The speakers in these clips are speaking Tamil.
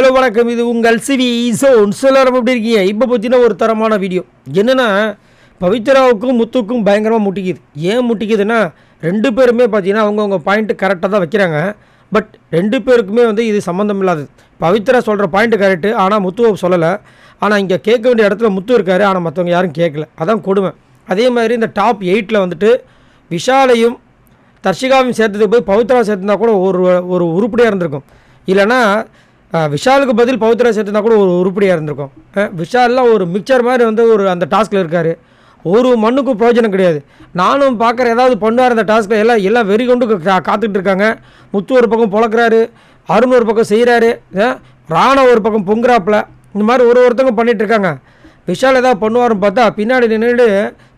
ஹலோ வணக்கம். இது உங்கள் சிவி ஜோன். எல்லாரும் எப்படி இருக்கீங்க? இப்போ பார்த்தீங்கன்னா ஒரு தரமான வீடியோ என்னென்னா, பவித்ராவுக்கும் முத்துக்கும் பயங்கரமாக முட்டிக்குது. ஏன் முட்டிக்குதுன்னா, ரெண்டு பேருமே பார்த்தீங்கன்னா அவங்கவுங்க பாயிண்ட்டு கரெக்டாக தான் வைக்கிறாங்க. பட் ரெண்டு பேருக்குமே இது சம்மந்தம் இல்லாதது. பவித்ரா சொல்கிற பாயிண்ட்டு கரெக்டு, ஆனால் முத்துவை சொல்லலை. ஆனால் இங்கே கேட்க வேண்டிய இடத்துல முத்து இருக்கார், ஆனால் மற்றவங்க யாரும் கேட்கல. அதான் கொடுமை. அதே மாதிரி இந்த டாப் 8 விஷாலையும் தர்ஷிகாவையும் சேர்த்ததுக்கு போய் பவித்ரா சேர்த்துனா கூட ஒரு உருப்படியாக இருந்திருக்கும். இல்லைனா விஷாலுக்கு பதில் பவித்ரா சேர்த்துனா கூட ஒரு உருப்படியாக இருந்திருக்கும். விஷால்லாம் ஒரு மிக்சர் மாதிரி ஒரு அந்த டாஸ்கில் இருக்கார். ஒரு மண்ணுக்கும் பிரயோஜனம் கிடையாது. நானும் பார்க்குற ஏதாவது பண்ணுவார் அந்த டாஸ்கில். எல்லாம் வெறி கொண்டு காத்துக்கிட்டு இருக்காங்க. முத்து ஒரு பக்கம் பொழக்கிறாரு, அருண் ஒரு பக்கம் செய்கிறாரு, ராணா ஒரு பக்கம் பொங்குறாப்பில். இந்த மாதிரி ஒருத்தவங்க பண்ணிகிட்ருக்காங்க. விஷால் ஏதாவது பண்ணுவார்னு பார்த்தா பின்னாடி நின்றுட்டு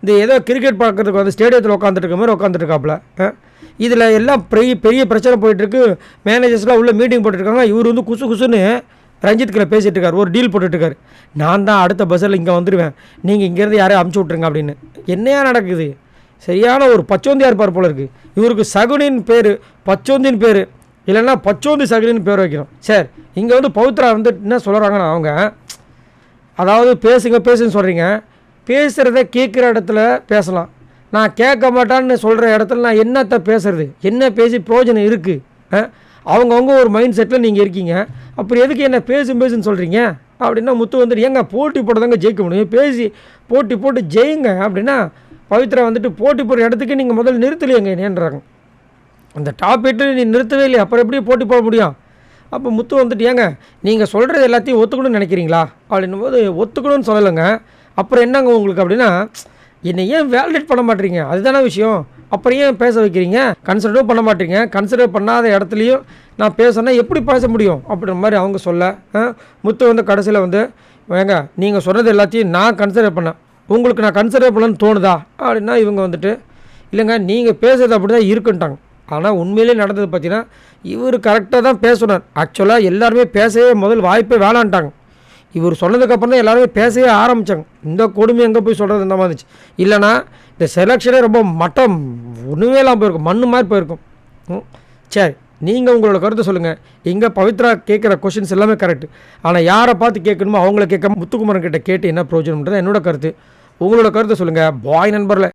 இந்த ஏதோ கிரிக்கெட் பார்க்குறதுக்கு ஸ்டேடியத்தில் உட்காந்துட்டு இருக்க மாதிரி உட்காந்துருக்காப்புல. இதில் எல்லாம் பெரிய பிரச்சனை போயிட்டுருக்கு. மேனேஜர்ஸ்லாம் உள்ளே மீட்டிங் போட்டுருக்காங்க. இவர் குசுன்னு ரஞ்சித் கிட்ட பேசிகிட்டு இருக்கார். ஒரு டீல் போட்டுட்ருக்காரு. நான் தான் அடுத்த பஸ்ஸில் இங்கே வந்துடுவேன், நீங்கள் இங்கேருந்து யாரையும் அமுச்சு விட்ருங்க அப்படின்னு. என்னையா நடக்குது? சரியான ஒரு பச்சோந்தியாக இருப்பார் போல இருக்குது. இவருக்கு சகுனின் பேர், பச்சோந்தின் பேர், இல்லைன்னா பச்சோந்தி சகுனின்னு பேர் வைக்கணும். சரி, இங்கே பவித்ரா என்ன சொல்கிறாங்கன்னா, அவங்க அதாவது பேசுன்னு சொல்கிறீங்க. பேசுகிறத கேட்குற இடத்துல பேசலாம். நான் கேட்க மாட்டான்னு சொல்கிற இடத்துல நான் என்னத்தை பேசுகிறது? என்ன பேசி பிரயோஜனம் இருக்குது? அவங்கவுங்க ஒரு மைண்ட் செட்டில் நீங்கள் இருக்கீங்க. அப்புறம் எதுக்கு என்ன பேசுன்னு சொல்கிறீங்க அப்படின்னா, முத்து ஏங்க போட்டி போட்டதாங்க ஜெயிக்க முடியும், பேசி போட்டு ஜெயிங்க அப்படின்னா, பவித்ரா போட்டி போடுற இடத்துக்கு நீங்கள் முதல்ல நிறுத்தலையங்க என்னன்றாங்க. அந்த டாப் 8 நீ நிறுத்தவே இல்லையா, அப்புறம் எப்படி போட்டி போட முடியும்? அப்போ முத்து ஏங்க நீங்கள் சொல்கிறது எல்லாத்தையும் ஒத்துக்கணும்னு நினைக்கிறீங்களா அப்படின்னும் போது, ஒத்துக்கணும்னு சொல்லலைங்க. அப்புறம் என்னங்க உங்களுக்கு அப்படின்னா, என்னை ஏன் வேலிடேட் பண்ண மாட்டீங்க, அதுதானே விஷயம். அப்புறம் ஏன் பேச வைக்கிறீங்க? கன்சிடரும் பண்ண மாட்டீங்க. கன்சிடர் பண்ணாத இடத்துலையும் நான் பேசுனா எப்படி பேச முடியும் அப்படின்ற மாதிரி அவங்க சொல்ல, முத்து கடைசியில் ஏங்க நீங்கள் சொன்னது எல்லாத்தையும் நான் கன்சிடர் பண்ணேன், உங்களுக்கு நான் கன்சிடர் பண்ணலன்னு தோணுதா அப்படின்னா, இவங்க இல்லைங்க நீங்கள் பேசுறது அப்படி தான் இருக்குன்ட்டாங்க. ஆனால் உண்மையிலே நடந்தது பார்த்தீங்கன்னா, இவர் கரெக்டாக தான் பேசணும். ஆக்சுவலாக எல்லாருமே பேசவே முதல் வாய்ப்பே வேணான்ட்டாங்க. இவர் சொன்னதுக்கப்புறம் தான் எல்லாருமே பேசவே ஆரம்பித்தாங்க. இந்த கொடுமை எங்கே போய் சொல்கிறது இந்த மாதிரி இருந்துச்சு. இல்லைனா இந்த செலெக்ஷனே ரொம்ப மட்டம் ஒன்றுமே இல்லாமல் போயிருக்கும், மண்ணு மாதிரி போயிருக்கும். சரி, நீங்கள் உங்களோட கருத்தை சொல்லுங்கள். இங்கே பவித்ரா கேட்குற கொஷின்ஸ் எல்லாமே கரெக்டு. ஆனால் யாரை பார்த்து கேட்கணுமோ அவங்கள கேட்க முத்துக்குமரன் கிட்ட கேட்டு என்ன பிரயோஜனம்ன்றது என்னோட கருத்து. உங்களோட கருத்தை சொல்லுங்கள். பாய் நண்பரில்.